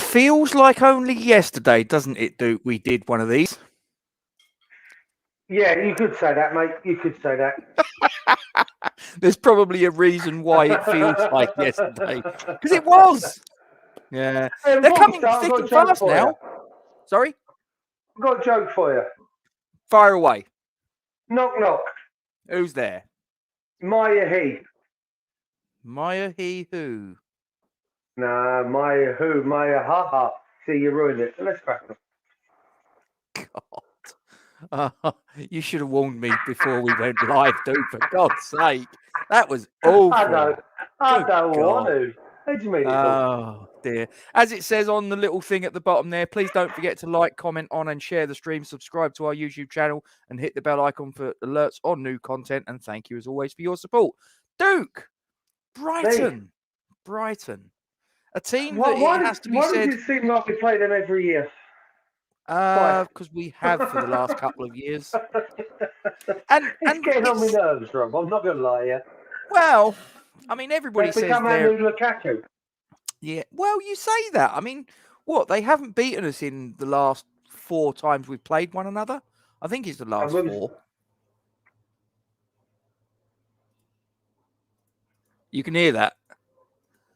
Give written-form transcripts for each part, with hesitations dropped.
feels like only yesterday, doesn't it, Duke? We did one of these. Yeah, you could say that, mate. You could say that. There's probably a reason why it feels like yesterday. Because it was. Yeah. They're coming thick and fast now. Sorry? I've got a joke for you. Fire away. Knock, knock. Who's there? Maya he. Maya he who? Nah, Maya who? Maya ha ha. See, you ruined it. Let's crack them. God. You should have warned me before we went live, Duke, for God's sake. That was awful. I don't want to. How do you mean? Oh, dear. As it says on the little thing at the bottom there, please don't forget to like, comment on and share the stream. Subscribe to our YouTube channel and hit the bell icon for alerts on new content. And thank you, as always, for your support. Duke, Brighton. A team that it has to be said... Why does it seem like we play them every year? Because we have for the last couple of years. It's getting on my nerves, Rob. I'm not going to lie here. Well, I mean, everybody says become our new Lukaku. Yeah, well, you say that. I mean, what? They haven't beaten us in the last 4 times we've played one another. I think it's the last 4. You can hear that.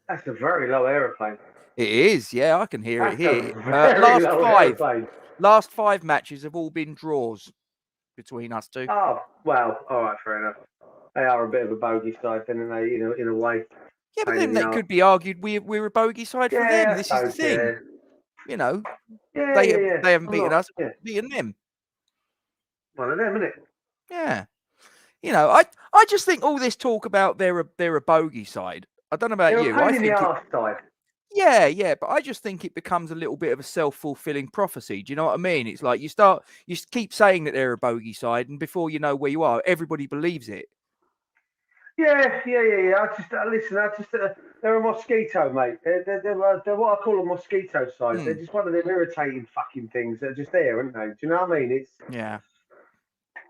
That's a very low aeroplane. It is, yeah, I can hear it here. Last 5 matches have all been draws between us two. Oh, well, all right, fair enough. They are a bit of a bogey side, then, aren't they, in a way. Yeah, but then that could be argued we're a bogey side for them. This is the thing. Yeah. You know, they haven't beaten us, beaten them. One of them, isn't it? Yeah. You know, I just think all this talk about they're a bogey side. I don't know about you. I think the arse side. Yeah, but I just think it becomes a little bit of a self-fulfilling prophecy. Do you know what I mean? It's like you keep saying that they're a bogey side, and before you know where you are, everybody believes it. Yeah. They're a mosquito, mate. They're what I call a mosquito side. They're just one of them irritating fucking things that are just there, aren't they? Do you know what I mean? Yeah.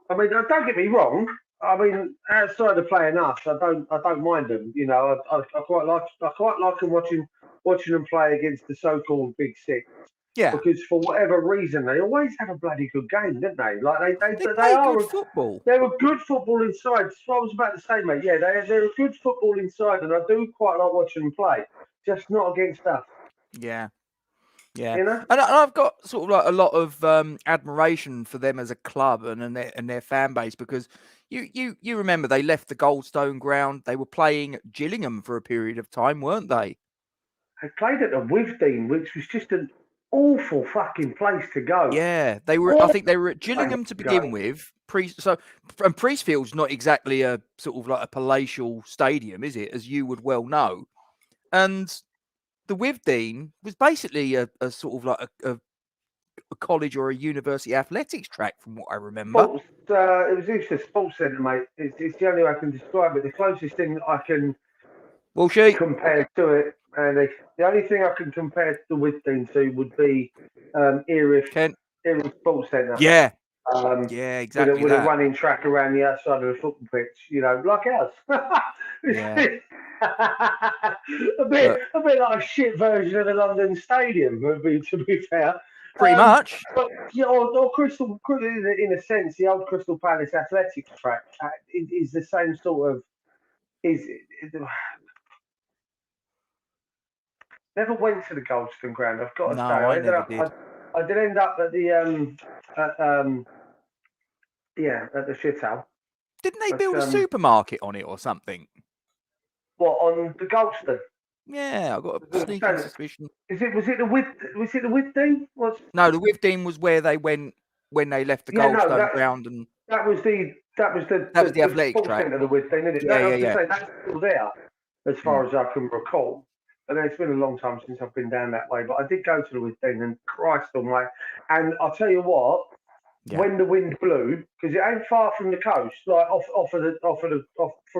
I mean, don't get me wrong. I mean, outside of playing us, I don't mind them. You know, I quite like them watching them play against the so-called Big Six. Yeah. Because for whatever reason, they always have a bloody good game, don't they? Like they are good football. They're a good football inside. That's what I was about to say, mate. Yeah, they're a good football inside, and I do quite like watching them play. Just not against us. Yeah. Yeah, you know? and I've got sort of like a lot of admiration for them as a club and their fan base, because you remember they left the Goldstone ground. They were playing at Gillingham for a period of time, weren't they? They played at the WHUBHA, which was just an awful fucking place to go. Yeah, they were. I think they were at Gillingham to begin with. And Priestfield's not exactly a sort of like a palatial stadium, is it? As you would well know, and the WHUBHA was basically a sort of like a college or a university athletics track, from what I remember. It was used as a sports centre, mate. It's the only way I can describe it. The closest thing I can compare to it, and the only thing I can compare the WHUBHA to would be Erith Sports Centre. Yeah. Yeah, exactly. With a running track around the outside of the football pitch, you know, like ours. Yeah. a bit like a shit version of the London Stadium, to be fair. Pretty much. But, you know, or Crystal, in a sense, the old Crystal Palace athletics track is the same sort of. Never went to the Goldstone ground, I've got to say. I never did. I did end up at the at the shithole. Didn't they build a supermarket on it or something? What, on the Goldstone? Yeah, I've got a sneaking suspicion. Was it the WHUBHA? No, the WHUBHA was where they went when they left the Goldstone ground, and that was the athletic track. Centre of the WHUBHA, isn't it? Yeah. That's still there, as far as I can recall. And it's been a long time since I've been down that way, but I did go to the WHUBHA, and Christ almighty. And I'll tell you what, when the wind blew, because it ain't far from the coast, like off from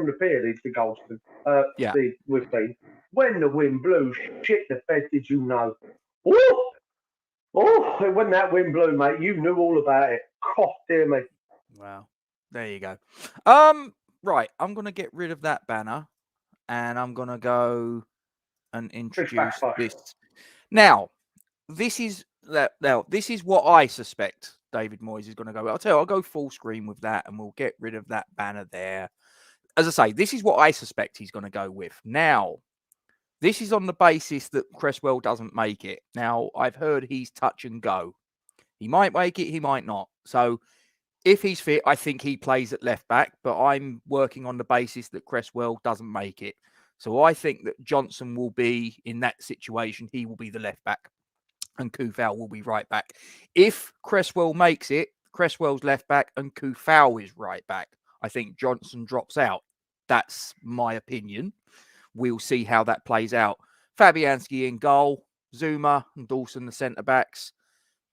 the pier, the Goldstone, the WHUBHA. When the wind blew, shit the bed, did you know? Oh, when that wind blew, mate, you knew all about it. God, dear me. Wow. There you go. Right, I'm going to get rid of that banner, and I'm going to go and introduce this. Now, this is what I suspect David Moyes is going to go with. I'll tell you, I'll go full screen with that, and we'll get rid of that banner there. As I say, this is what I suspect he's going to go with. Now, this is on the basis that Cresswell doesn't make it. Now, I've heard he's touch and go. He might make it, he might not. So, if he's fit, I think he plays at left back, but I'm working on the basis that Cresswell doesn't make it. So, I think that Johnson will be in that situation. He will be the left back, and Kufau will be right back. If Cresswell makes it, Cresswell's left back and Kufau is right back. I think Johnson drops out. That's my opinion. We'll see how that plays out. Fabianski in goal, Zuma and Dawson the centre backs,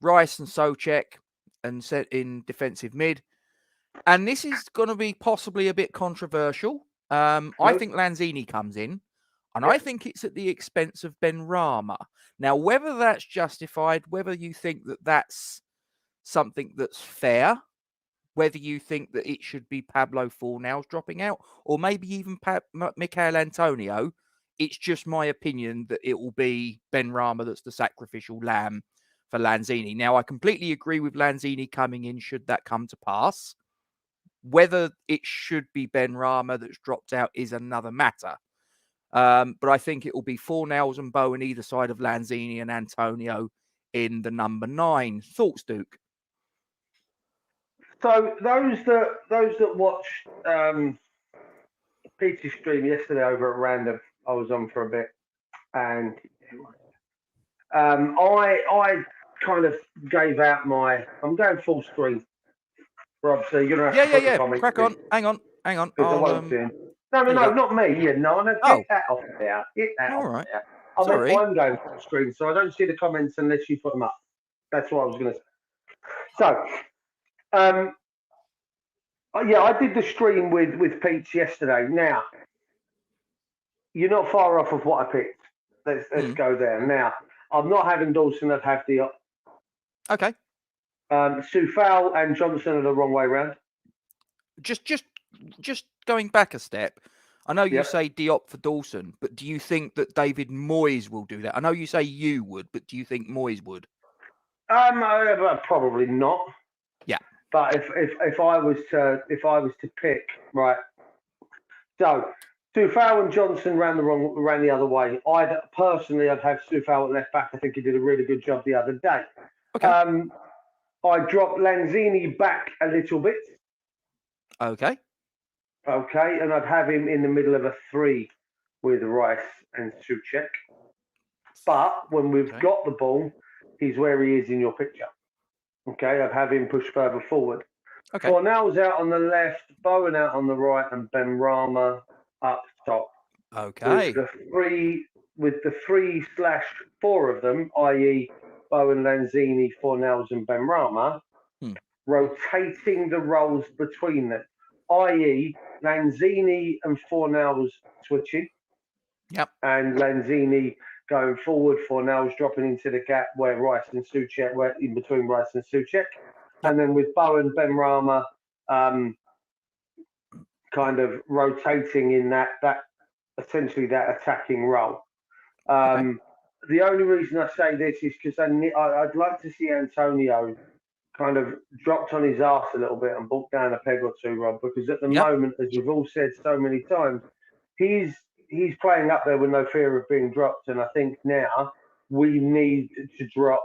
Rice and Souček and set in defensive mid. And this is going to be possibly a bit controversial. I think Lanzini comes in, and I think it's at the expense of Benrahma. Now, whether that's justified, whether you think that that's something that's fair, whether you think that it should be Pablo Fornals dropping out, or maybe even Michail Antonio, it's just my opinion that it will be Benrahma that's the sacrificial lamb for Lanzini. Now, I completely agree with Lanzini coming in should that come to pass. Whether it should be Benrahma that's dropped out is another matter. But I think it will be Fornals and Bowen either side of Lanzini and Antonio in the number 9. Thoughts, Duke? So those that watched Peter's stream yesterday over at Random, I was on for a bit, and I kind of gave out I'm going full screen. Rob, so you're gonna have to put the comments. Crack on. Hang on. No, not me. Yeah, no, get that off there. Get that all off right. there. Sorry. I'm going full screen, so I don't see the comments unless you put them up. That's what I was going to say. So, I did the stream with Pete yesterday. Now, you're not far off of what I picked. Let's go there. Now, I'm not having Dawson. I'd have Diop. Okay. Sufal and Johnson are the wrong way round. Just going back a step. I know you say Diop for Dawson, but do you think that David Moyes will do that? I know you say you would, but do you think Moyes would? Probably not. Yeah. But if I was to pick, right, so Sufal and Johnson ran the other way. I'd have Sufal at left back. I think he did a really good job the other day. Okay. I dropped Lanzini back a little bit. Okay. Okay, and I'd have him in the middle of a 3 with Rice and Souček. But when we've got the ball, he's where he is in your picture. Okay, I'd have him push further forward. Okay. Fornals out on the left, Bowen out on the right, and Benrahma up top. Okay. With the 3/4 of them, i.e. Bowen, Lanzini, Fornals, and Benrahma, rotating the roles between them, i.e. Lanzini and Fornals switching. Yep. And Lanzini going forward, Fornals dropping into the gap where Rice and Souček were in between Rice and Souček. Yep. And then with Bowen, Benrahma kind of rotating in that essentially that attacking role. The only reason I say this is because I'd like to see Antonio kind of dropped on his arse a little bit and brought down a peg or two, Rob, because at the moment, as we've all said so many times, he's playing up there with no fear of being dropped. And I think now we need to drop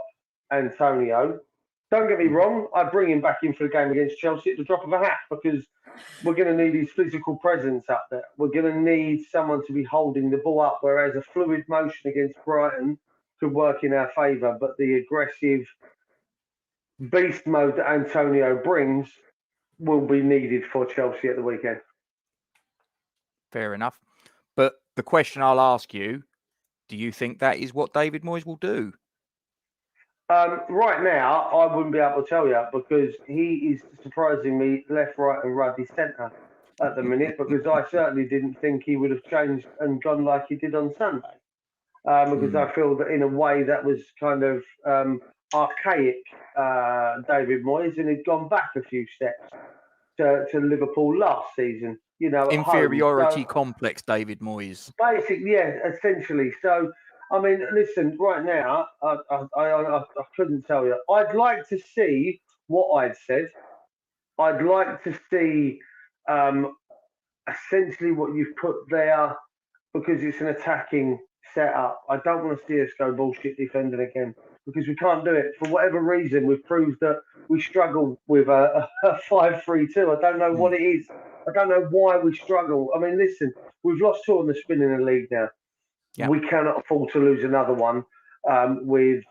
Antonio. Don't get me wrong, I'd bring him back in for the game against Chelsea at the drop of a hat, because we're going to need his physical presence up there. We're going to need someone to be holding the ball up, whereas a fluid motion against Brighton could work in our favour, but the aggressive beast mode that Antonio brings will be needed for Chelsea at the weekend. Fair enough. But the question I'll ask you, do you think that is what David Moyes will do? Right now, I wouldn't be able to tell you, because he is surprising me left, right and ruddy centre at the minute, because I certainly didn't think he would have changed and gone like he did on Sunday. Because I feel that in a way that was kind of archaic David Moyes, and he'd gone back a few steps to Liverpool last season. You know, inferiority complex, David Moyes. Basically, yeah, essentially. So I mean, listen, right now, I couldn't tell you. I'd like to see what I'd said. I'd like to see um, essentially what you've put there because it's an attacking setup. I don't want to see us go bullshit defending again because we can't do it. For whatever reason, we've proved that we struggle with a 5-3-2. I don't know what it is. I don't know why we struggle. I mean, listen, we've lost two on the spin in the league now. Yeah. We cannot afford to lose another one with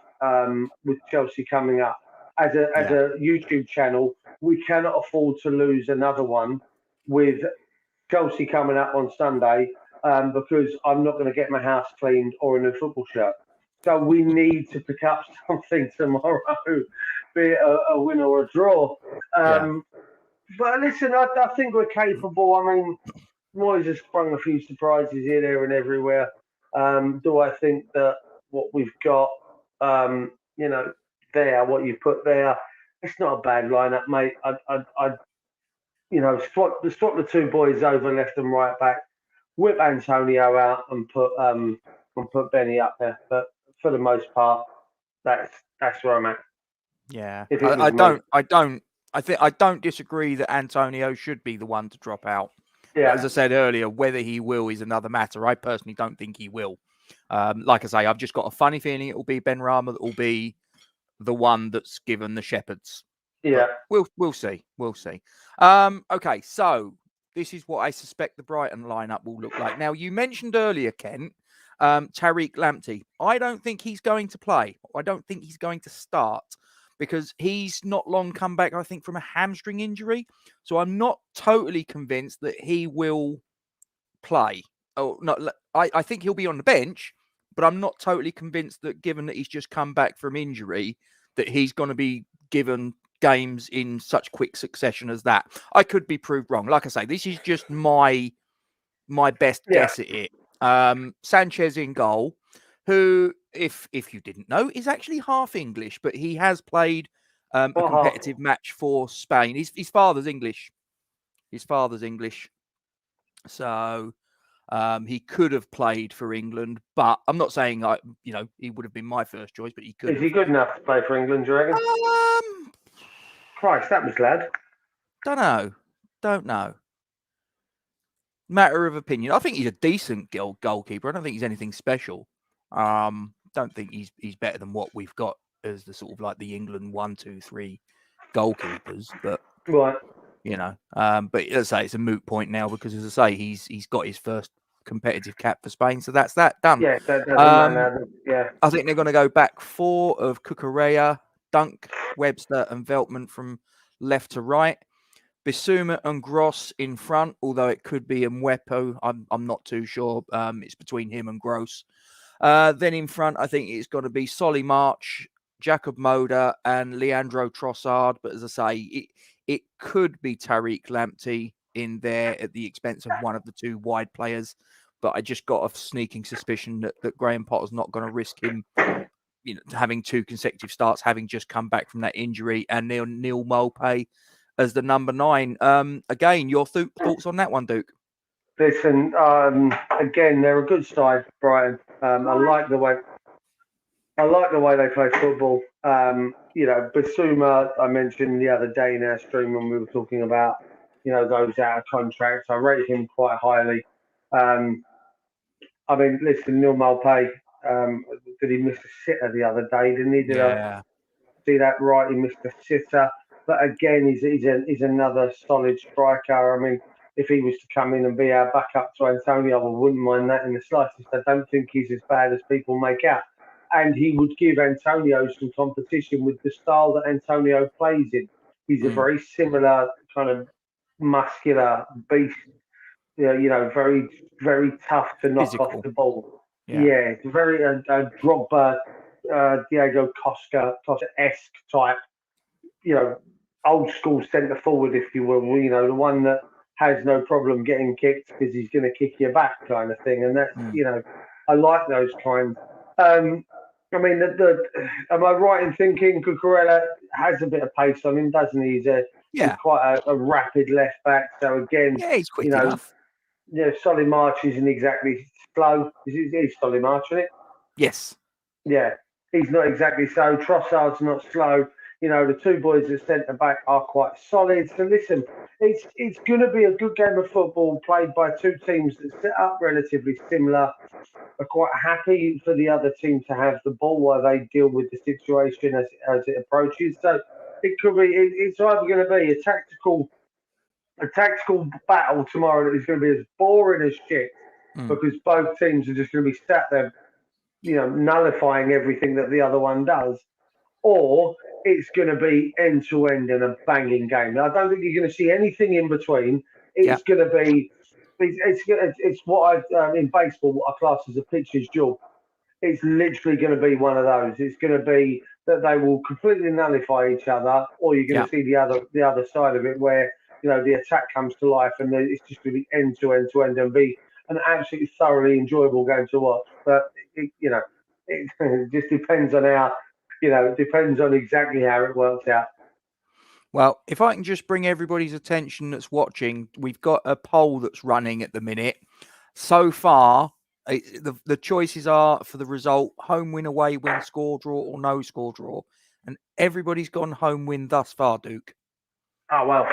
Chelsea coming up. As a YouTube channel, we cannot afford to lose another one with Chelsea coming up on Sunday because I'm not going to get my house cleaned or in a football shirt. So we need to pick up something tomorrow, be it a win or a draw. But listen, I think we're capable. I mean, Moyes has sprung a few surprises here, there, and everywhere. Do I think that what we've got, there, what you put there, it's not a bad lineup, mate. I swap the two boys over left and right back, whip Antonio out, and put Benny up there. But for the most part, that's where I'm at. Yeah, I don't disagree that Antonio should be the one to drop out. Yeah. But as I said earlier, whether he will is another matter. I personally don't think he will. Like I say, I've just got a funny feeling it will be Ben Rama that will be the one that's given the Shepherds. Yeah, but we'll see. We'll see. Okay, so this is what I suspect the Brighton lineup will look like. Now, you mentioned earlier, Kent, Tariq Lamptey. I don't think he's going to play. I don't think he's going to start because he's not long come back, I think, from a hamstring injury. So I'm not totally convinced that he will play. Oh, no, I think he'll be on the bench, but I'm not totally convinced that given that he's just come back from injury, that he's going to be given games in such quick succession as that. I could be proved wrong. Like I say, this is just my best guess at it. Sanchez in goal, who, if you didn't know, is actually half English, but he has played a competitive match for Spain. His father's English. So he could have played for England, but I'm not saying he would have been my first choice, but he could. Is he good enough to play for England, do you reckon? Christ, that was lad. Don't know. Matter of opinion. I think he's a decent goalkeeper. I don't think he's anything special. Don't think he's better than what we've got as the sort of like the England 1, 2, 3 goalkeepers. But right, but let's say it's a moot point now because, as I say, he's got his first competitive cap for Spain, so that's that done. Yeah, that doesn't matter. Yeah, I think they're going to go back 4 of Cucurella, Dunk, Webster, and Veltman from left to right. Bissouma and Gross in front, although it could be Mwepo. I'm not too sure. It's between him and Gross. Then in front, I think it's going to be Solly March, Jacob Moda, and Leandro Trossard. But as I say, it could be Tariq Lamptey in there at the expense of one of the 2 wide players. But I just got a sneaking suspicion that Graham Potter's not going to risk him, having 2 consecutive starts, having just come back from that injury, and Neil Maupay as the number 9. Again, your thoughts on that one, Duke? Listen, again, they're a good side, Brighton. I like the way they play football. Bissouma, I mentioned the other day in our stream when we were talking about, those out of contracts. I rate him quite highly. I mean, listen, Neil Maupay, did he miss a sitter the other day? Didn't he? Did I see that right? He missed a sitter. But again, he's another solid striker. I mean, if he was to come in and be our backup to Antonio, I wouldn't mind that in the slightest. I don't think he's as bad as people make out. And he would give Antonio some competition with the style that Antonio plays in. He's a very similar kind of muscular beast. Very, very tough to knock off the ball. Yeah, it's very Drogba, Diego Costa-esque type, old school centre forward, if you will, the one that has no problem getting kicked because he's going to kick you back kind of thing. And that's, I like those kinds. I mean, am I right in thinking Cucurella has a bit of pace on him, doesn't he? He's quite a rapid left back. So again, he's quick enough. Yeah, Solly March isn't exactly slow. He's Solly March, isn't it? Yes. Yeah, he's not exactly so. Trossard's not slow. The two boys at centre back are quite solid. So listen, it's going to be a good game of football played by two teams that set up relatively similar. Are quite happy for the other team to have the ball while they deal with the situation as it approaches. So it could be. It's either going to be a tactical battle tomorrow that is going to be as boring as shit because both teams are just going to be sat there, nullifying everything that the other one does, or it's going to be end to end and a banging game. Now, I don't think you're going to see anything in between. It's going to be, it's what in baseball, what I class as a pitcher's job. It's literally going to be one of those. It's going to be that they will completely nullify each other, or you're going to see the other side of it where the attack comes to life and it's just going to be end to end and be an absolutely thoroughly enjoyable game to watch. But it just depends on how. It depends on exactly how it works out. Well, if I can just bring everybody's attention that's watching, we've got a poll that's running at the minute. So far, the choices are for the result: home win, away win, score draw, or no score draw. And everybody's gone home win thus far, Duke. Oh, well.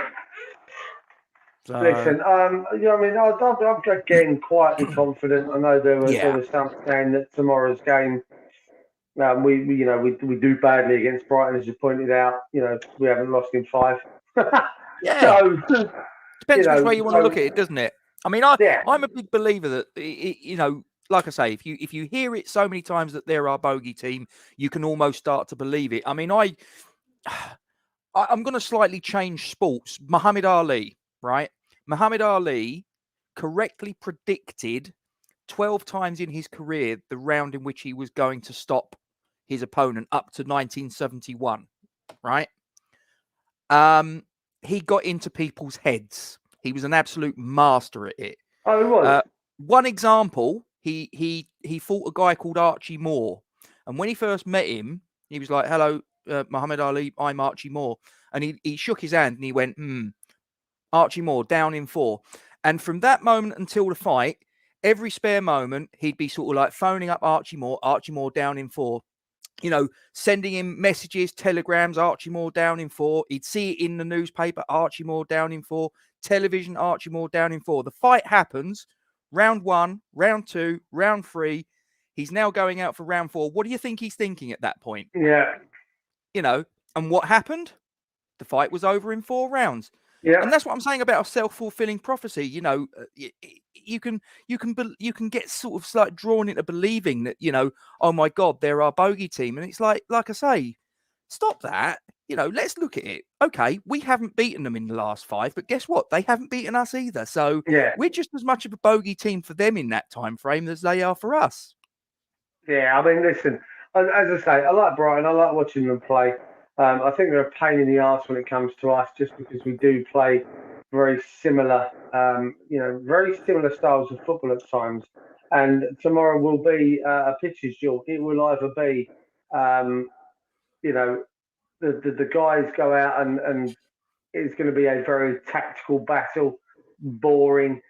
So, listen, I'm again quietly confident. I know there was some saying that tomorrow's game, we do badly against Brighton, as you pointed out. We haven't lost in 5. So depends which way you want to look at it, doesn't it? I mean, I'm a big believer that like I say, if you hear it so many times that they're our bogey team, you can almost start to believe it. I mean, I'm going to slightly change sports. Muhammad Ali, right? Muhammad Ali correctly predicted 12 times in his career the round in which he was going to stop his opponent up to 1971, right? He got into people's heads. He was an absolute master at it. Oh, he was. One example, he fought a guy called Archie Moore, and when he first met him, he was like, "Hello, Muhammad Ali, I'm Archie Moore," and he shook his hand and he went, Archie Moore down in 4, and from that moment until the fight, every spare moment he'd be sort of like phoning up Archie Moore down in 4. Sending him messages, telegrams, Archie Moore down in 4. He'd see it in the newspaper, Archie Moore down in 4. Television, Archie Moore down in 4. The fight happens, round 1, round 2, round 3. He's now going out for round 4. What do you think he's thinking at that point? Yeah. And what happened? The fight was over in 4 rounds. Yeah. And that's what I'm saying about a self-fulfilling prophecy. You can get sort of like drawn into believing that, oh my God, they're our bogey team. And it's like I say, stop that. Let's look at it. Okay, we haven't beaten them in the last 5, but guess what? They haven't beaten us either. So we're just as much of a bogey team for them in that time frame as they are for us. Yeah, I mean, listen, as I say, I like Brighton. I like watching them play. I think they're a pain in the arse when it comes to us, just because we do play very similar, very similar styles of football at times. And tomorrow will be a pitcher's duel. It will either be, the guys go out and it's going to be a very tactical battle, boring,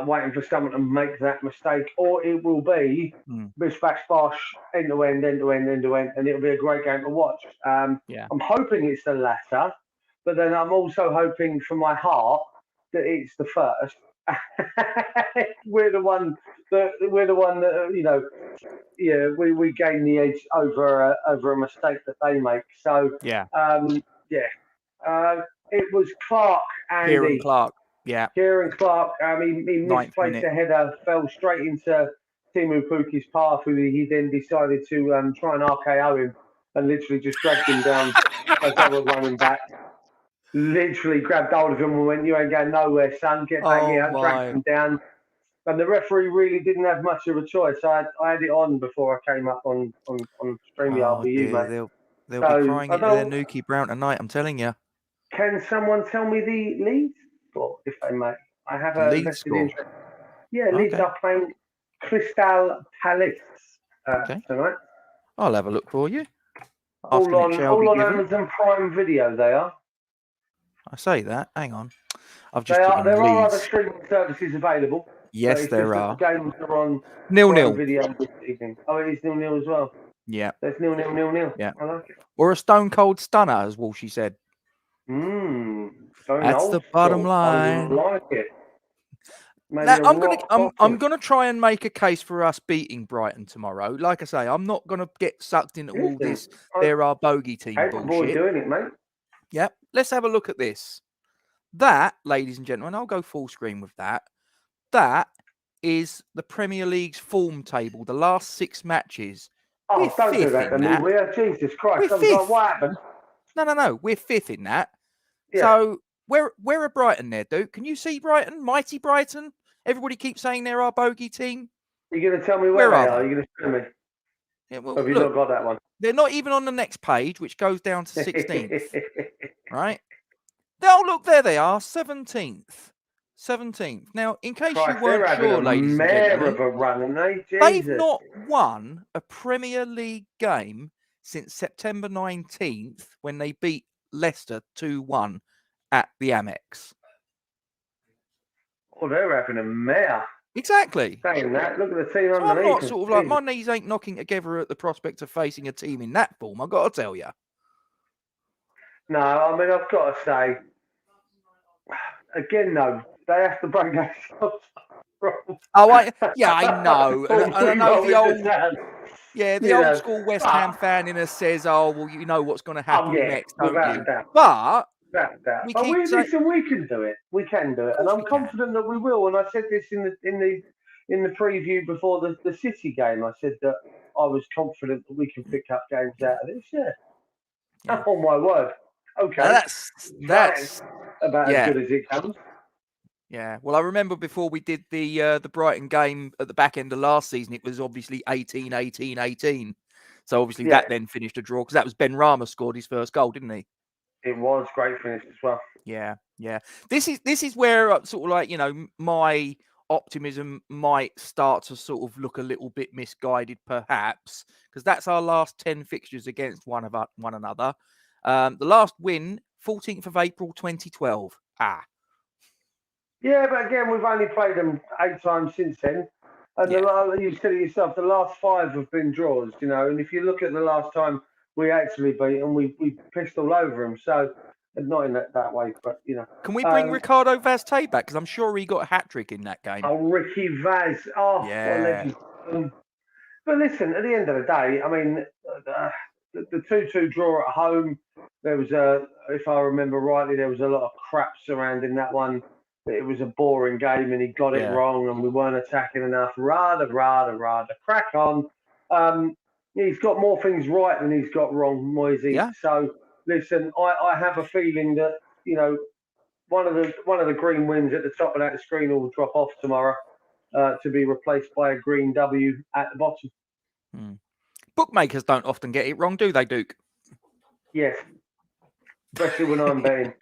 waiting for someone to make that mistake, or it will be bish bash bosh, end to end, and it'll be a great game to watch. I'm hoping it's the latter, but then I'm also hoping for my heart that it's the first. we're the one that we gain the edge over a mistake that they make. So it was Clark, Andy. Kieran Clark. Yeah. Kieran Clark, he misplaced a header, fell straight into Timu Puki's path, who he then decided to try and RKO him and literally just dragged him down as they were running back. Literally grabbed hold of him and went, "You ain't going nowhere, son. Get back here." Dragged him down. And the referee really didn't have much of a choice. I had it on before I came up on StreamYard with you, mate. They'll be crying into their Nuki Brown tonight, I'm telling you. Can someone tell me the Leeds score, if they may? I have a vested interest. Yeah, Leeds are playing Crystal Palace tonight. I'll have a look for you. All on Amazon Prime Video, they are. I say that. Hang on. There are other streaming services available. Yes, it's there just that are. the games are on 0-0. video this evening. Oh, it is 0-0 as well. Yeah. So it's 0-0. Yeah. I like it. Or a stone cold stunner, as Walshy said. That's the bottom line. I like it. Maybe Now, I'm gonna try and make a case for us beating Brighton tomorrow. Like I say, I'm not gonna get sucked into all this. They're our bogey team bullshit. Doing it, mate. Yep. Let's have a look at this. That, ladies and gentlemen, I'll go full screen with that. That is the Premier League's form table. The last 6 matches. Oh, don't do that to me. We are Jesus Christ. We're I was like, what happened? No. We're 5th in that. Yeah. So where are Brighton there, Duke? Can you see Brighton? Mighty Brighton? Everybody keeps saying they're our bogey team. You're going to tell me where they are? You're going to tell me? Yeah, well, have you not got that one? They're not even on the next page, which goes down to 16th. Right? Oh, look, there they are, 17th. 17th. Now, in case you weren't sure, ladies and gentlemen, they've not won a Premier League game since September 19th when they beat Leicester 2-1 at the Amex. Oh, they're having a mare. Exactly. Saying that, look at the team so underneath. I'm not sort of like, my knees ain't knocking together at the prospect of facing a team in that form, I've got to tell you. No, I mean, I've got to say, again, though, they have to break that stuff from. Oh, I know. and I know the old... the old school West Ham fan in us says, "Oh, well, you know what's going to happen next, don't you?" But we can do it. We can do it, and I'm confident that we will. And I said this in the preview before the City game. I said that I was confident that we can pick up games out of this. Yeah. Oh my word. Okay. Now that's about as good as it comes. Yeah, well, I remember before we did the Brighton game at the back end of last season, it was obviously 18-18-18. So obviously that then finished a draw because that was Ben Rama scored his first goal, didn't he? It was great finish as well. Yeah. This is where sort of like, you know, my optimism might start to sort of look a little bit misguided, perhaps, because that's our last 10 fixtures against one another. The last win, 14th of April, 2012. Yeah, but again, we've only played them 8 times since then. And you said it yourself, the last 5 have been draws, you know. And if you look at the last time we actually beat them, we pissed all over them. So, not in that way, but, you know. Can we bring Ricardo Vaz-Tate back? Because I'm sure he got a hat-trick in that game. Oh, Ricky Vaz. Oh, yeah. But listen, at the end of the day, I mean, the 2-2 draw at home, there was if I remember rightly, there was a lot of crap surrounding that one. It was a boring game and he got it wrong and we weren't attacking enough. Rather. Crack on. He's got more things right than he's got wrong, Moisey. Yeah. So, listen, I have a feeling that, you know, one of the green wins at the top of that screen will drop off tomorrow to be replaced by a green W at the bottom. Bookmakers don't often get it wrong, do they, Duke? Yes. Especially when I'm betting.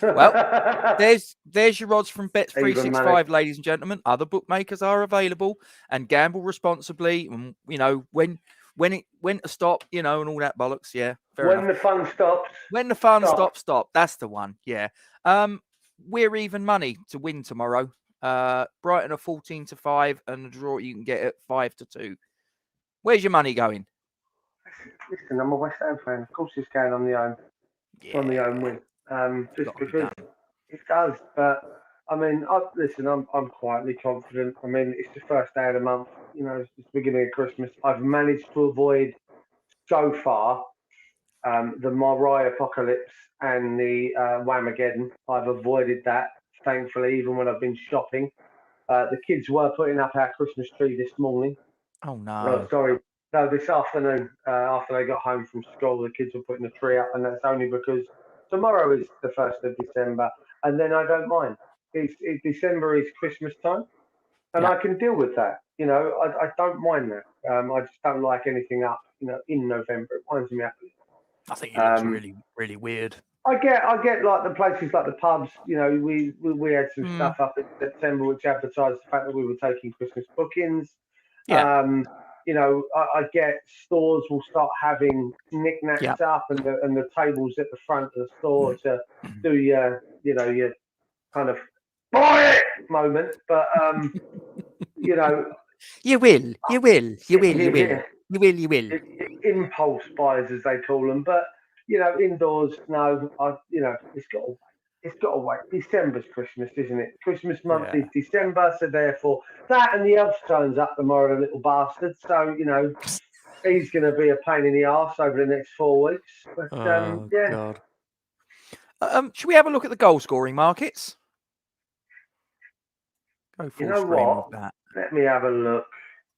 Well, there's your odds from Bet365, ladies and gentlemen. Other bookmakers are available, and gamble responsibly. And you know when to stop, you know, and all that bollocks. Yeah, when the fun stops. When the fun stops. That's the one. Yeah. We're even money to win tomorrow. Brighton are 14-5, and the draw you can get at 5-2. Where's your money going? Listen, I'm a West Ham fan. Of course, it's going on the home win. Just because it does. But I mean, I'm quietly confident. I mean, it's the first day of the month. You know, it's the beginning of Christmas. I've managed to avoid so far the Mariah apocalypse and the Whamageddon. I've avoided that, thankfully, even when I've been shopping. The kids were putting up our Christmas tree this morning. Oh no! Sorry. No, this afternoon, after they got home from school, the kids were putting the tree up, and that's only because tomorrow is the 1st of December, and then I don't mind. December is Christmas time, and I can deal with that. You know, I don't mind that. I just don't like anything up, you know, in November. It winds me up. I think it looks really, really weird. I get like the places like the pubs. You know, we had some stuff up in September which advertised the fact that we were taking Christmas bookings. Yeah. You know, I get stores will start having knickknacks up and the tables at the front of the store to do your kind of buy it, moment, but you know, you will. impulse buys as they call them. But indoors, no, it's got to wait. December's Christmas, isn't it? Christmas month is December, so therefore that and the elf turns up tomorrow, the little bastard. So he's going to be a pain in the arse over the next 4 weeks. But God. Should we have a look at the goal scoring markets? Go full screen with that. Let me have a look.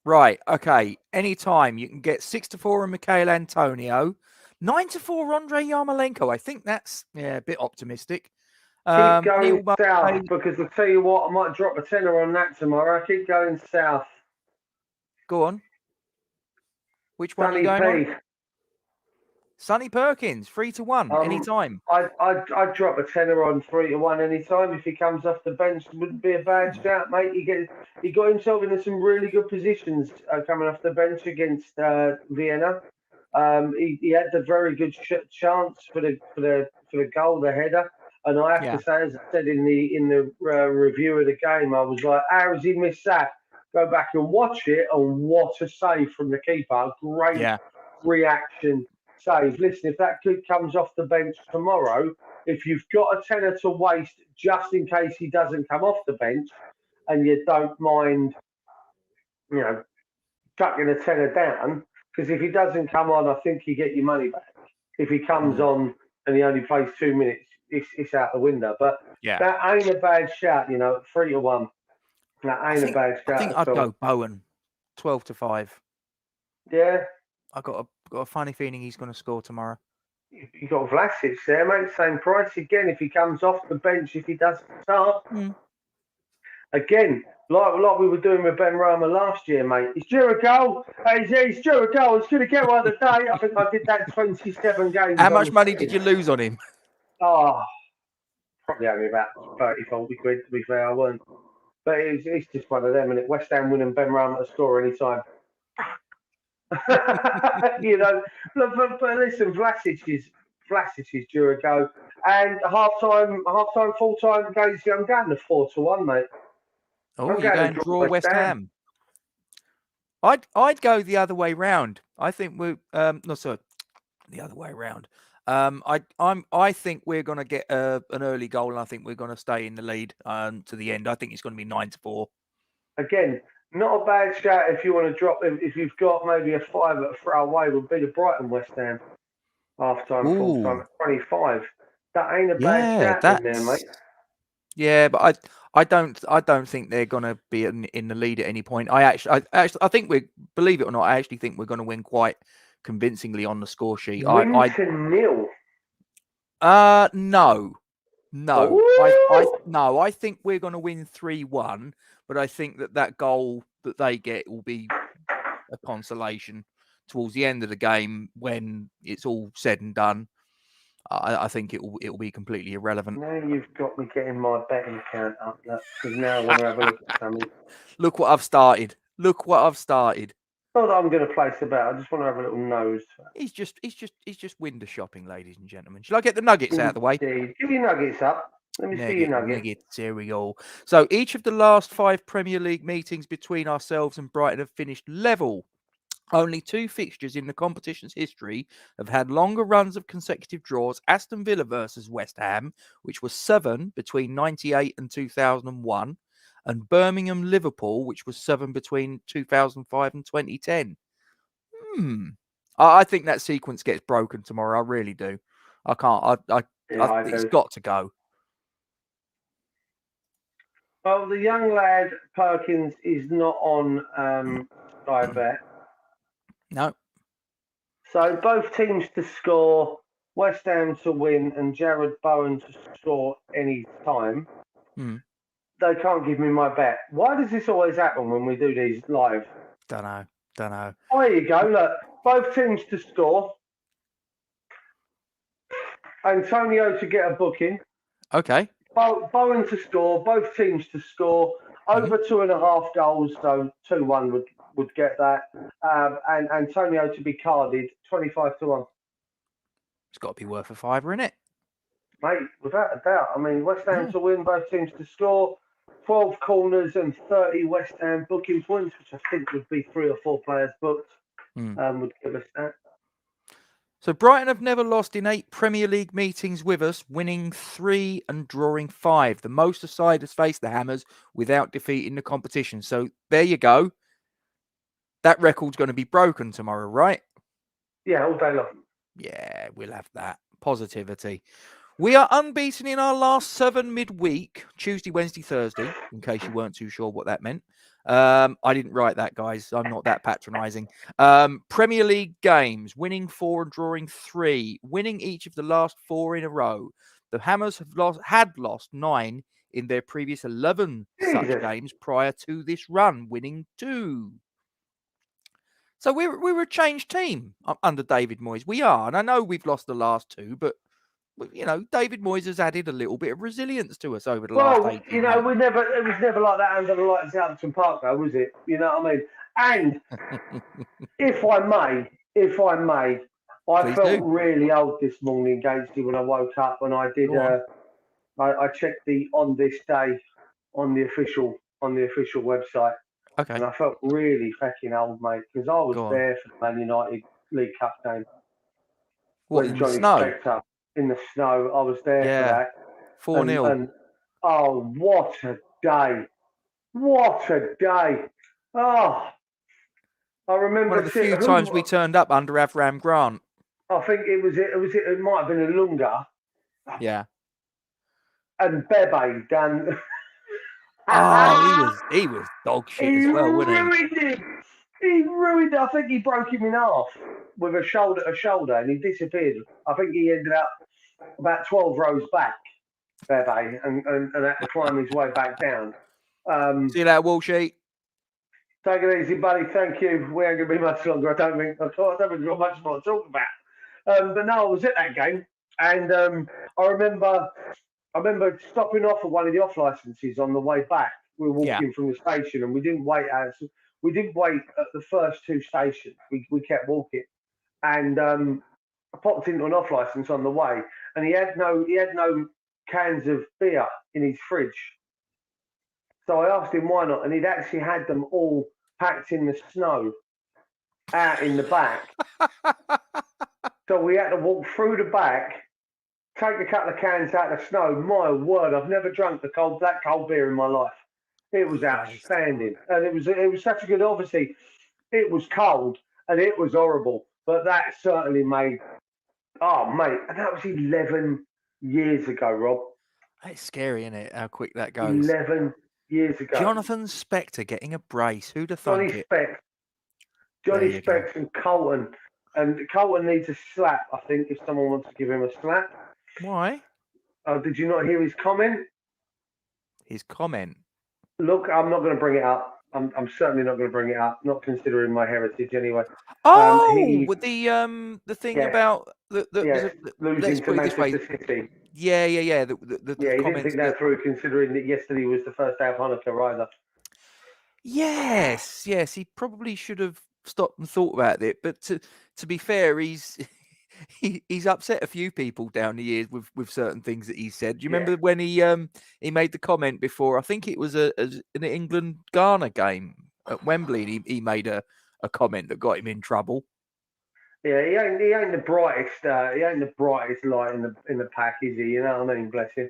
Right, okay. Anytime you can get 6-4 on Michail Antonio, 9-4 Andre Yarmolenko. I think that's a bit optimistic. Keep going south because I'll tell you what, I might drop a tenner on that tomorrow. Keep going south. Go on. Which one are you going on? Sonny Perkins, 3-1, anytime. I'd drop a tenner on 3-1 anytime if he comes off the bench. Wouldn't be a bad shout, mate. He got himself into some really good positions coming off the bench against Vienna. He had the very good chance for the goal, the header. And I have to say, as I said in the review of the game, I was like, how has he missed that? Go back and watch it, and what a save from the keeper! Great reaction. Save. Listen, if that kid comes off the bench tomorrow, if you've got a tenner to waste just in case he doesn't come off the bench, and you don't mind, chucking a tenner down, because if he doesn't come on, I think you get your money back. If he comes on and he only plays 2 minutes, it's out the window. But that ain't a bad shout, at 3-1. That ain't a bad shout. I think I'd go Bowen, 12-5. Yeah. I got a funny feeling he's going to score tomorrow. You got Vlasic there, mate. Same price again. If he comes off the bench, if he doesn't start, again, like we were doing with Ben Rama last year, mate. He's due a goal. He's due a goal. He's going to get one today. I think I did that 27 games. How much money did you lose on him? Oh, probably only about 30, 40 quid. To be fair, I weren't. But it's just one of them, and West Ham win and Ben Rama to score any time. But listen, Vlasic is due a go, and half time, full time goes. I'm going to 4-1, mate. Oh, you're going to draw West Ham. I'd go the other way round. I think we're the other way round. I think we're going to get an early goal, and I think we're going to stay in the lead to the end. I think it's going to be 9-4. Again. Not a bad shout if you want to drop them. If you've got maybe a 5 at a throwaway, would be the Brighton West Ham half time, full time at 25. That ain't a bad shout in there, mate. Yeah, but I don't think they're gonna be in the lead at any point. I think believe it or not, I actually think we're gonna win quite convincingly on the score sheet. Win to nil. No. I think we're going to win 3-1, but I think that goal that they get will be a consolation towards the end of the game when it's all said and done. I think it will be completely irrelevant. Now you've got me getting my betting account up, because now I want to have a look at something. Look what I've started. Not that I'm going to place a bet. I just want to have a little nose. He's just window shopping, ladies and gentlemen. Shall I get the nuggets out of the way? Give your nuggets up. Let me see your nuggets. Here we go. So each of the last 5 Premier League meetings between ourselves and Brighton have finished level. Only 2 fixtures in the competition's history have had longer runs of consecutive draws. Aston Villa versus West Ham, which was 7 between 98 and 2001. And Birmingham Liverpool, which was 7 between 2005 and 2010. I think that sequence gets broken tomorrow. I really do. I can't. It's got to go. Well, the young lad Perkins is not on Sky Bet. No. So both teams to score, West Ham to win, and Jared Bowen to score any time. They can't give me my bet. Why does this always happen when we do these live? Don't know. Oh, there you go. Look, both teams to score. Antonio to get a booking. Okay. Bowen to score. Both teams to score. Over 2.5 goals, so 2-1 would get that. And Antonio to be carded, 25-1. It's got to be worth a $5, isn't it? Mate, without a doubt. I mean, West Ham to win, both teams to score. 12 corners and 30 West Ham booking points, which I think would be 3 or 4 players booked, would give us that. So Brighton have never lost in 8 Premier League meetings with us, winning 3 and drawing 5. The most a side has faced the Hammers without defeating the competition. So there you go. That record's going to be broken tomorrow, right? Yeah, all day long. Yeah, we'll have that. Positivity. We are unbeaten in our last 7 midweek, Tuesday, Wednesday, Thursday, in case you weren't too sure what that meant. I didn't write that, guys. I'm not that patronising. Premier League games, winning 4 and drawing 3, winning each of the last 4 in a row. The Hammers had lost 9 in their previous 11 such games prior to this run, winning 2. So we were a changed team under David Moyes. We are, and I know we've lost the last 2, but you know, David Moyes has added a little bit of resilience to us over the last 18 you know, months. it was never like that under the lights at Hampton Park, though, was it? You know what I mean? And if I may, I felt really old this morning, Gainsey, when I woke up and I did. I checked the on this day on the official website. Okay. And I felt really fucking old, mate, because I was there for the Man United League Cup game. What, in the snow? In the snow, I was there for that. 4-0. And oh, what a day! What a day! Oh, I remember one of the few times we turned up under Avram Grant. I think it might have been a Lunga. Yeah. And Bebe done. Oh, he was dog shit as well, wasn't he? He ruined it. I think he broke him in half with a shoulder and he disappeared. I think he ended up about 12 rows back, Bebe, and had to climb his way back down. See you later, Walshy. Take it easy, buddy. Thank you. We ain't going to be much longer. I don't think we've got much more to talk about. But no, I was at that game, and I remember stopping off at one of the off licenses on the way back. We were walking from the station, and we didn't wait at the first 2 stations. We kept walking, and I popped into an off license on the way, and he had no cans of beer in his fridge. So I asked him why not, and he'd actually had them all packed in the snow out in the back. So we had to walk through the back, take a couple of cans out of the snow. My word, I've never drunk that cold beer in my life. It was outstanding, and it was such a good. Obviously, it was cold and it was horrible, but that certainly made. Oh mate, and that was 11 years ago, Rob. It's scary, isn't it? How quick that goes. 11 years ago. Jonathan Spector getting a brace. Who'd have thunk it? Johnny Specs and Colton. And Colton needs a slap, I think, if someone wants to give him a slap. Why? Did you not hear his comment? His comment? Look, I'm not going to bring it up. I'm certainly not going to bring it up. Not considering my heritage, anyway. With the thing about losing to Manchester City. Yeah. The he didn't think that through, considering that yesterday was the first day of Hanukkah either. Yes. He probably should have stopped and thought about it. But to be fair, he's upset a few people down the years with certain things that he said. Do you remember when he made the comment before? I think it was an England-Ghana game at Wembley. And he made a comment that got him in trouble. Yeah, he ain't the brightest. He ain't the brightest light in the pack, is he? You know what I mean? Bless him.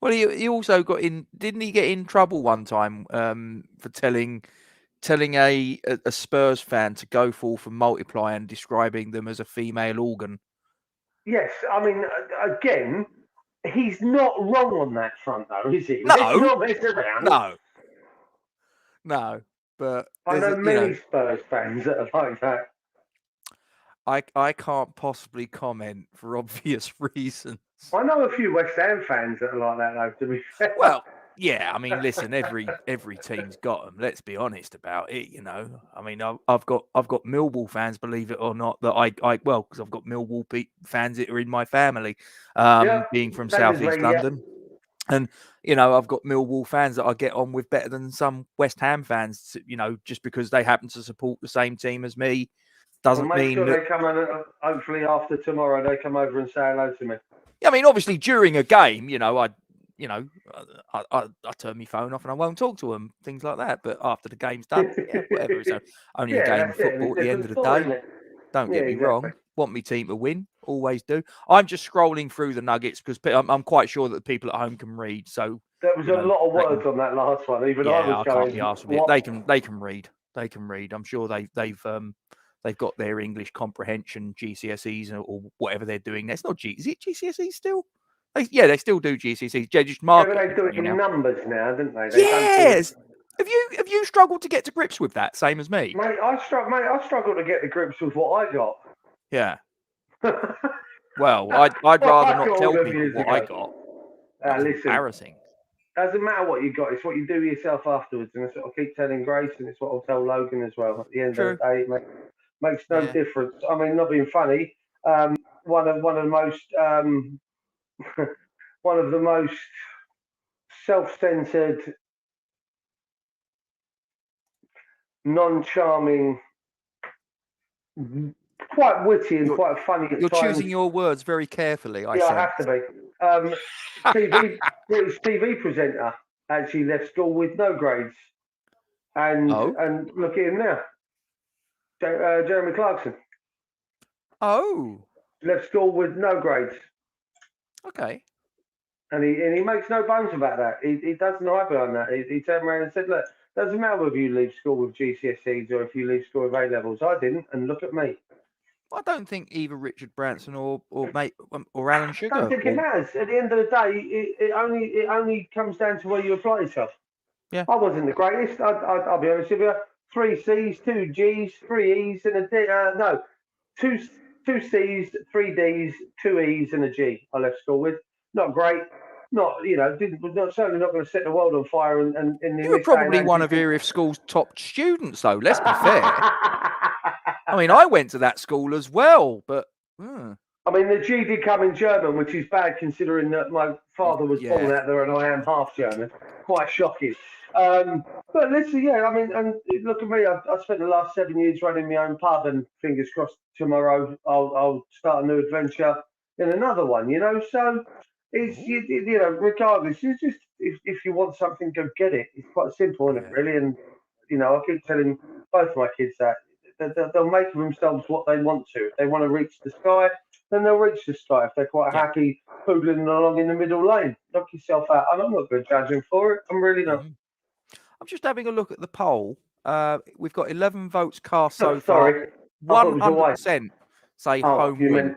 Well, he also got in. Didn't he get in trouble one time for telling a Spurs fan to go forth and multiply and describing them as a female organ? Yes, I mean, again, he's not wrong on that front, though, is he? No, let's not mess around. No. But I know many Spurs fans that are like that. I can't possibly comment for obvious reasons. I know a few West Ham fans that are like that, though, to be fair. Well, yeah, I mean, listen, every team's got them. Let's be honest about it, you know. I mean, I've got Millwall fans, believe it or not, that because I've got Millwall fans that are in my family, being from South East London. And, you know, I've got Millwall fans that I get on with better than some West Ham fans, you know, just because they happen to support the same team as me. Doesn't mean sure they come on, hopefully after tomorrow, they come over and say hello to me. I mean, obviously during a game, you know, you know, I turn my phone off and I won't talk to them, things like that. But after the game's done, yeah, whatever. It's only a game of football at the end of the day. Don't get me wrong. Want me team to win, always do. I'm just scrolling through the nuggets because I'm quite sure that the people at home can read. So there was a lot of words on that last one. Even I was going. Can't be arsed with it. They can read. They can read. I'm sure they've got their English comprehension GCSEs or whatever they're doing. That's not Is it GCSEs still? They still do GCSEs. They just mark they do it in numbers now, don't they? Yes. Have you struggled to get to grips with that? Same as me, mate. I struggled to get to grips with what I got. Yeah. Well, I'd rather not tell people what I got. Listen, embarrassing. Doesn't matter what you got. It's what you do yourself afterwards, and that's what I keep telling Grace, and it's what I'll tell Logan as well. At the end of the day, it makes no difference. I mean, not being funny. One of the most self-centered, non-charming, quite witty and quite funny at times. You're choosing your words very carefully. I have to be. British TV presenter actually left school with no grades, and look at him now, Jeremy Clarkson. Oh, left school with no grades. Okay. And he makes no bones about that. He doesn't hide behind that. He turned around and said, "Look, doesn't matter if you leave school with GCSEs or if you leave school with A levels. I didn't, and look at me." I don't think either Richard Branson or Alan Sugar. I don't think it matters. At the end of the day, it only comes down to where you apply yourself. Yeah. I wasn't the greatest. I'll be honest with you. 3 C's, 2 G's, 3 E's, and a D. No, 2 C's, 3 D's, 2 E's, and a G. I left school with. Not great. Not certainly not going to set the world on fire. And you were probably one of Erith School's top students, though. Let's be fair. I mean, I went to that school as well, but. I mean, the G did come in German, which is bad considering that my father was born out there and I am half German. Quite shocking. But listen, I mean, and look at me. I spent the last 7 years running my own pub, and fingers crossed tomorrow I'll start a new adventure in another one. So it's regardless. It's just if you want something, go get it. It's quite simple, isn't it? Really, and I keep telling both my kids that. They'll make of themselves what they want to. If they want to reach the sky, then they'll reach the sky. If they're quite happy poodling along in the middle lane, knock yourself out. And I'm not going to judge them for it. I'm really not. I'm just having a look at the poll. We've got 11 votes cast so far. 100% say home win.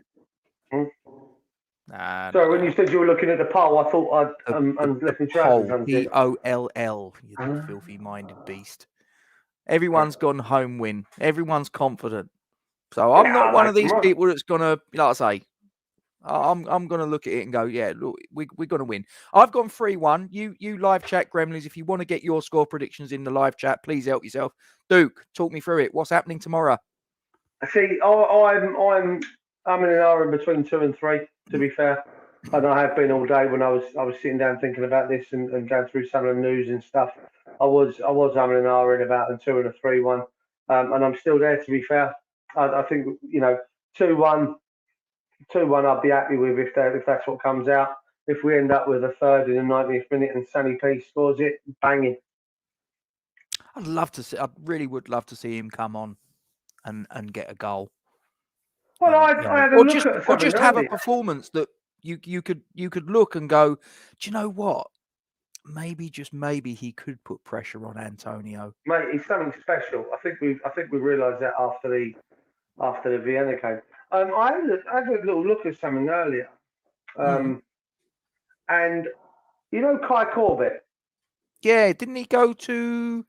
Sorry, when you said you were looking at the poll, I thought I'd left my trousers undone. POLL, you filthy-minded beast. Everyone's gone home win. Everyone's confident. So I'm not one of these people that's gonna, like I say, I'm gonna look at it and go, yeah, look, we're gonna win. I've gone 3-1. You live chat Gremlins. If you want to get your score predictions in the live chat, please help yourself. Duke, talk me through it. What's happening tomorrow? See, I'm in an hour in between 2 and 3. To be fair, and I have been all day when I was sitting down thinking about this and going through some of the news and stuff. I was having an hour in about a 2 and a 3-1, and I'm still there. To be fair, I think 2-1, I'd be happy with if that's what comes out. If we end up with a third in the 90th minute and Sonny P scores it, banging. I really would love to see him come on and get a goal. Well, I had a look at or just have a performance that you could look and go, do you know what? Maybe he could put pressure on Antonio. Mate, he's something special. I think we realised that after the Vienna game. I had a little look at something earlier, and Kai Corbett. Yeah, didn't he go to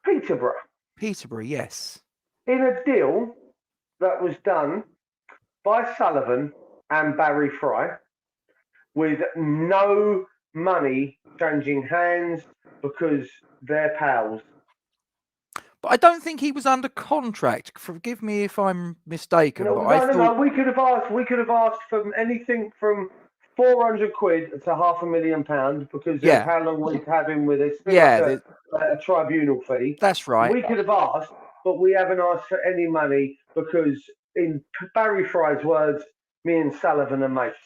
Peterborough? Peterborough, yes. In a deal that was done by Sullivan and Barry Fry, with no money changing hands because they're pals. But I don't think he was under contract. Forgive me if I'm mistaken. No, we could have asked for anything from 400 quid to £500,000 because of how long we've had him with us. A tribunal fee. That's right. We could have asked, but we haven't asked for any money because, in Barry Fry's words, me and Sullivan are mates.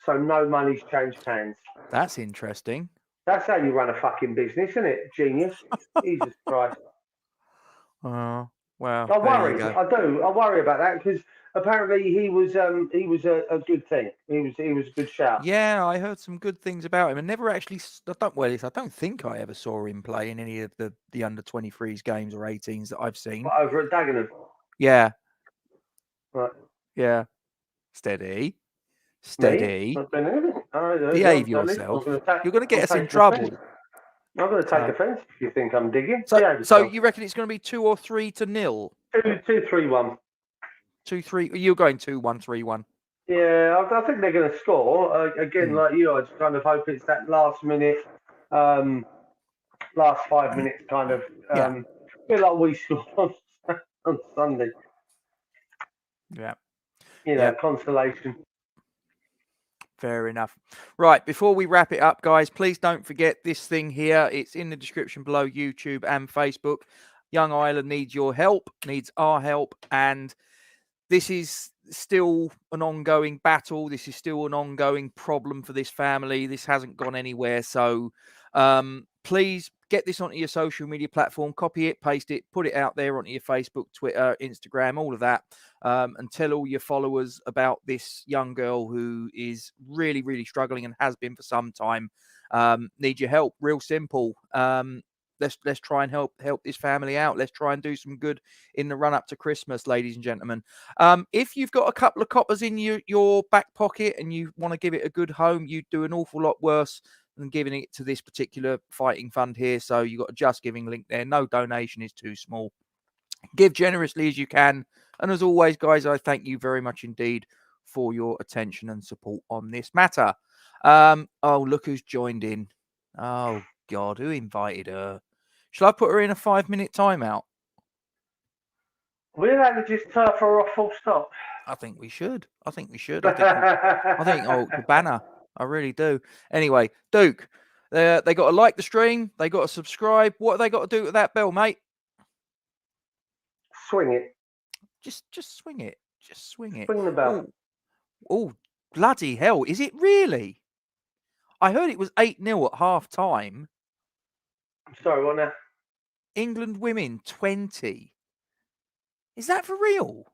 so no money's changed hands. That's interesting. That's how you run a fucking business, isn't it? Genius. Jesus Christ. Well, I worry. I do. I worry about that because apparently he was a good thing. He was a good shout. Yeah, I heard some good things about him, and never actually. I don't think I ever saw him play in any of the under 23s games or 18s that I've seen. But over at Dagenham. Yeah. Right. Yeah. Steady. Behave yourself. You're going to get us in trouble. I'm going to take offence if you think I'm digging. So you reckon it's going to be 2 or 3-0? 2-3-1. 2-3. You're going 2-1, 3-1. Yeah, I think they're going to score. Again, like you, I just kind of hope it's that last minute, last 5 minutes kind of, a bit like we scored on Sunday. Yeah. Consolation. Fair enough. Right, before we wrap it up, guys, please don't forget this thing here. It's in the description below, YouTube and Facebook. Young Ireland needs your help, needs our help, and this is still an ongoing battle. This is still an ongoing problem for this family. This hasn't gone anywhere. So please get this onto your social media platform, copy it, paste it, put it out there onto your Facebook, Twitter, Instagram, all of that. And tell all your followers about this young girl who is really, really struggling and has been for some time. Need your help. Real simple. Let's try and help this family out. Let's try and do some good in the run up to Christmas, ladies and gentlemen. If you've got a couple of coppers in your back pocket and you want to give it a good home, you'd do an awful lot worse than giving it to this particular fighting fund here. So you've got a Just Giving link there. No donation is too small. Give generously as you can. And as always, guys, I thank you very much indeed for your attention and support on this matter. Oh, look who's joined in. Oh, God, who invited her? Shall I put her in a 5-minute timeout? We'll have to just turf her off full stop. I think we should. I think the banner. I really do. Anyway, Duke, they got to like the stream. They got to subscribe. What have they got to do with that bell, mate? Swing it. Just swing it. Just swing it. Swing the bell. Oh, bloody hell. Is it really? I heard it was 8-0 at half time. Sorry, what now? England women 20. Is that for real?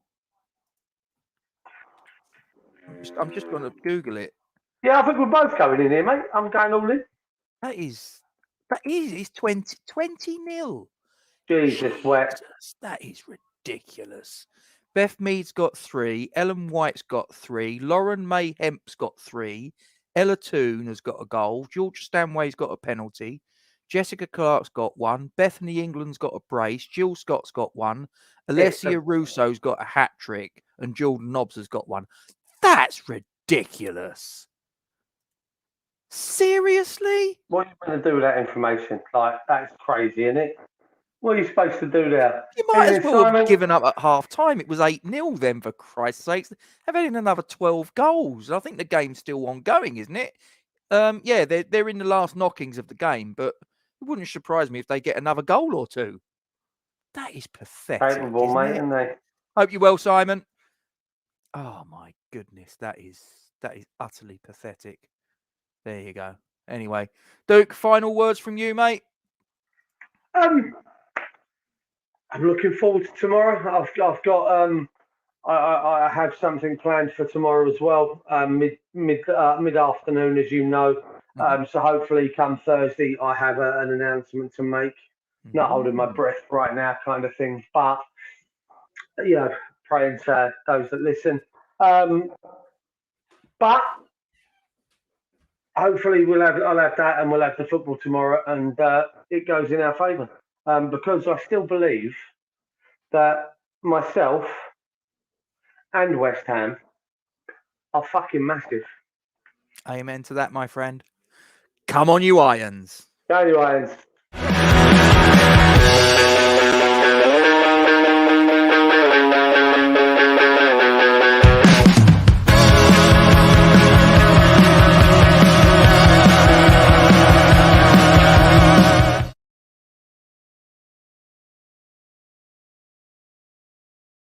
I'm just going to Google it. Yeah, I think we're both going in here, mate. I'm going all in. That is 20-0. Jesus, wet. That is ridiculous. Beth Mead's got 3. Ellen White's got 3. Lauren May Hemp's got 3. Ella Toone has got a goal. Georgia Stanway's got a penalty. Jessica Clark's got 1. Bethany England's got a brace. Jill Scott's got 1. Alessia Russo's got a hat trick. And Jordan Nobbs has got 1. That's ridiculous. Seriously? What are you going to do with that information? Like, that's crazy, isn't it? What are you supposed to do there? You might as well have given up at half time. It was 8-0 then, for Christ's sakes. They've had another 12 goals. I think the game's still ongoing, isn't it? Yeah, they're in the last knockings of the game, but it wouldn't surprise me if they get another goal or two. That is pathetic. Capable, mate, isn't they? Hope you're well, Simon. Oh my goodness, that is utterly pathetic. There you go. Anyway, Duke, final words from you, mate. I'm looking forward to tomorrow. I've got I have something planned for tomorrow as well. Mid afternoon, as you know. So hopefully, come Thursday, I have an announcement to make. Not holding my breath right now, kind of thing. But praying to those that listen. But hopefully, I'll have that, and we'll have the football tomorrow, and it goes in our favour. Because I still believe that myself and West Ham are fucking massive. Amen to that, my friend. Come on, you Irons. Go, you Irons.